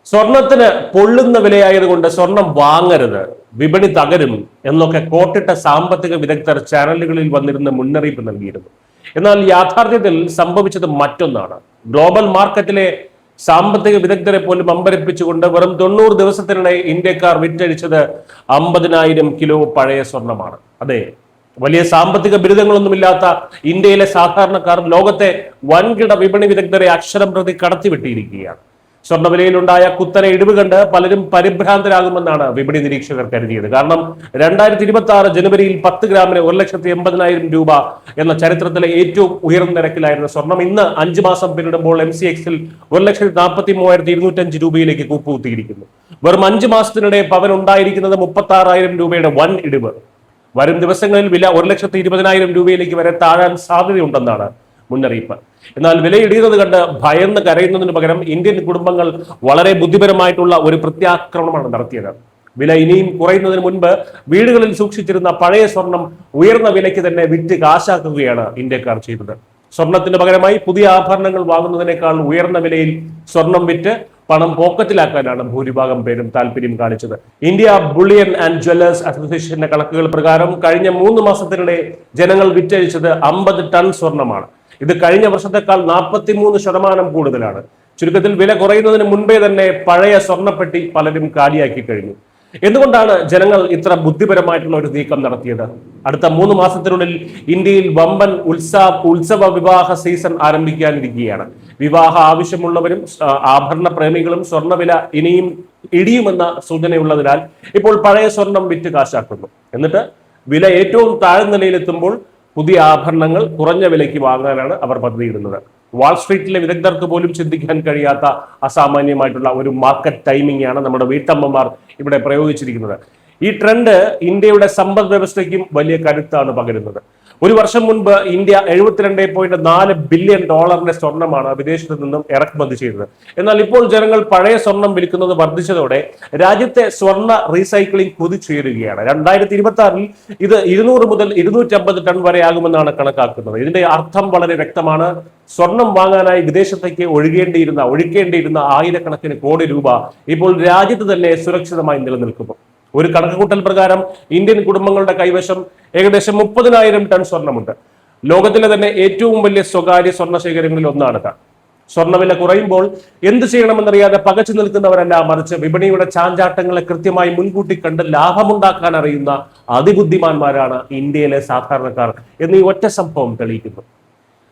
സ്വർണത്തിന് പൊള്ളുന്ന വിലയായതുകൊണ്ട് സ്വർണം വാങ്ങരുത്, വിപണി തകരും എന്നൊക്കെ കോട്ടിട്ട സാമ്പത്തിക വിദഗ്ധർ ചാനലുകളിൽ വന്നിരുന്ന മുന്നറിയിപ്പ് നൽകിയിരുന്നു. എന്നാൽ യാഥാർത്ഥ്യത്തിൽ സംഭവിച്ചത് മറ്റൊന്നാണ്. ഗ്ലോബൽ മാർക്കറ്റിലെ സാമ്പത്തിക വിദഗ്ധരെ പോലും അമ്പരപ്പിച്ചുകൊണ്ട് വെറും 90 ദിവസത്തിനിടെ ഇന്ത്യക്കാർ വിറ്റഴിച്ചത് 50,000 കിലോ പഴയ സ്വർണമാണ്. അതെ, വലിയ സാമ്പത്തിക ബിരുദങ്ങളൊന്നുമില്ലാത്ത ഇന്ത്യയിലെ സാധാരണക്കാർ ലോകത്തെ വൻകിട വിപണി വിദഗ്ധരെ അക്ഷരം പ്രതി കടത്തിവിട്ടിയിരിക്കുകയാണ്. സ്വർണ്ണവിലയിലുണ്ടായ കുത്തനെ ഇടിവ് കണ്ട് പലരും പരിഭ്രാന്തരാകുമെന്നാണ് വിപണി നിരീക്ഷകർ കരുതിയത്. കാരണം 2026 ജനുവരിയിൽ 10 ഗ്രാമിന് 1,80,000 രൂപ എന്ന ചരിത്രത്തിലെ ഏറ്റവും ഉയർന്ന നിരക്കിലായിരുന്ന സ്വർണം ഇന്ന് 5 മാസം പിന്നിടുമ്പോൾ MCX-ൽ 1,43,205 രൂപയിലേക്ക് കൂപ്പുകുത്തിയിരിക്കുന്നു. വെറും 5 മാസത്തിനിടെ പവൻ ഉണ്ടായിരിക്കുന്നത് 36,000 രൂപയുടെ വൻ ഇടിവ്. വരും ദിവസങ്ങളിൽ വില 1,20,000 രൂപയിലേക്ക് വരെ താഴാൻ സാധ്യതയുണ്ടെന്നാണ് മുന്നറിയിപ്പ്. എന്നാൽ വിലയിടിയുന്നത് കണ്ട് ഭയന്ന് കരയുന്നതിന് പകരം ഇന്ത്യൻ കുടുംബങ്ങൾ വളരെ ബുദ്ധിപരമായിട്ടുള്ള ഒരു പ്രത്യാക്രമണമാണ് നടത്തിയത്. വില ഇനിയും കുറയുന്നതിന് മുൻപ് വീടുകളിൽ സൂക്ഷിച്ചിരുന്ന പഴയ സ്വർണം ഉയർന്ന വിലയ്ക്ക് തന്നെ വിറ്റ് കാശാക്കുകയാണ് ഇന്ത്യക്കാർ ചെയ്തത്. സ്വർണത്തിന് പകരമായി പുതിയ ആഭരണങ്ങൾ വാങ്ങുന്നതിനേക്കാൾ ഉയർന്ന വിലയിൽ സ്വർണം വിറ്റ് പണം പോക്കറ്റിലാക്കാനാണ് ഭൂരിഭാഗം പേരും താല്പര്യം കാണിച്ചത്. ഇന്ത്യ ബുള്ളിയൻ ആൻഡ് ജ്വല്ലേഴ്സ് അസോസിയേഷന്റെ കണക്കുകൾ പ്രകാരം കഴിഞ്ഞ 3 മാസത്തിനിടെ ജനങ്ങൾ വിറ്റഴിച്ചത് 50 ടൺ സ്വർണമാണ്. ഇത് കഴിഞ്ഞ വർഷത്തെക്കാൾ 43% കൂടുതലാണ്. ചുരുക്കത്തിൽ വില കുറയുന്നതിന് മുൻപേ തന്നെ പഴയ സ്വർണ്ണപ്പെട്ടി പലരും കാലിയാക്കി കഴിഞ്ഞു. എന്തുകൊണ്ടാണ് ജനങ്ങൾ ഇത്ര ബുദ്ധിപരമായിട്ടുള്ള ഒരു നീക്കം നടത്തിയത്? അടുത്ത 3 മാസത്തിനുള്ളിൽ ഇന്ത്യയിൽ വമ്പൻ ഉത്സവ വിവാഹ സീസൺ ആരംഭിക്കാനിരിക്കുകയാണ്. വിവാഹ ആവശ്യമുള്ളവരും ആഭരണ പ്രേമികളും സ്വർണ്ണവില ഇനിയും ഇടിയുമെന്ന സൂചനയുള്ളതിനാൽ ഇപ്പോൾ പഴയ സ്വർണം വിറ്റ് കാശാക്കുന്നു. എന്നിട്ട് വില ഏറ്റവും താഴ്ന്ന നിലയിലെത്തുമ്പോൾ പുതിയ ആഭരണങ്ങൾ കുറഞ്ഞ വിലയ്ക്ക് വാങ്ങാനാണ് അവർ പദ്ധതിയിടുന്നത്. വാൾസ്ട്രീറ്റിലെ വിദഗ്ധർക്ക് പോലും ചിന്തിക്കാൻ കഴിയാത്ത അസാമാന്യമായിട്ടുള്ള ഒരു മാർക്കറ്റ് ടൈമിംഗ് ആണ് നമ്മുടെ വീട്ടമ്മമാർ ഇവിടെ പ്രയോഗിച്ചിരിക്കുന്നത്. ഈ ട്രെൻഡ് ഇന്ത്യയുടെ സമ്പദ് വ്യവസ്ഥയ്ക്കും വലിയ കരുത്താണ് പകരുന്നത്. ഒരു വർഷം മുൻപ് ഇന്ത്യ $72.4 ബില്യൺ സ്വർണ്ണമാണ് വിദേശത്ത് നിന്നും ഇറക്കുമതി ചെയ്തത്. എന്നാൽ ഇപ്പോൾ ജനങ്ങൾ പഴയ സ്വർണം വിൽക്കുന്നത് വർദ്ധിച്ചതോടെ രാജ്യത്തെ സ്വർണ്ണ റീസൈക്ലിംഗ് കുതിച്ചുയരുകയാണ്. 2026-ൽ ഇത് 200 മുതൽ 250 ടൺ വരെ ആകുമെന്നാണ് കണക്കാക്കുന്നത്. ഇതിന്റെ അർത്ഥം വളരെ വ്യക്തമാണ്. സ്വർണം വാങ്ങാനായി വിദേശത്തേക്ക് ഒഴുക്കേണ്ടിയിരുന്ന ആയിരക്കണക്കിന് കോടി രൂപ ഇപ്പോൾ രാജ്യത്ത് തന്നെ സുരക്ഷിതമായി നിലനിൽക്കുന്നു. ഒരു കണക്കുകൂട്ടൽ പ്രകാരം ഇന്ത്യൻ കുടുംബങ്ങളുടെ കൈവശം ഏകദേശം 30,000 ടൺ സ്വർണ്ണമുണ്ട്. ലോകത്തിലെ തന്നെ ഏറ്റവും വലിയ സ്വകാര്യ സ്വർണ്ണ ശേഖരങ്ങളിൽ ഒന്നാണ്. സ്വർണ്ണവില കുറയുമ്പോൾ എന്ത് ചെയ്യണമെന്നറിയാതെ പകച്ചു നിൽക്കുന്നവരല്ല, മറിച്ച് വിപണിയുടെ ചാഞ്ചാട്ടങ്ങളെ കൃത്യമായി മുൻകൂട്ടി കണ്ട് ലാഭമുണ്ടാക്കാൻ അറിയുന്ന അതിബുദ്ധിമാന്മാരാണ് ഇന്ത്യയിലെ സാധാരണക്കാർ എന്നീ ഒറ്റ സംഭവം തെളിയിക്കുന്നു.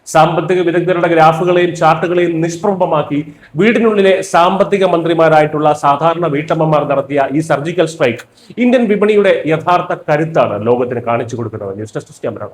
സാമ്പത്തിക വിദഗ്ധരുടെ ഗ്രാഫുകളെയും ചാർട്ടുകളെയും നിഷ്പ്രഭമാക്കി വീടിനുള്ളിലെ സാമ്പത്തിക മന്ത്രിമാരായിട്ടുള്ള സാധാരണ വീട്ടമ്മമാർ നടത്തിയ ഈ സർജിക്കൽ സ്ട്രൈക്ക് ഇന്ത്യൻ വിപണിയുടെ യഥാർത്ഥ കരുത്താണ് ലോകത്തിന് കാണിച്ചു കൊടുക്കുന്നത്. News desk camera.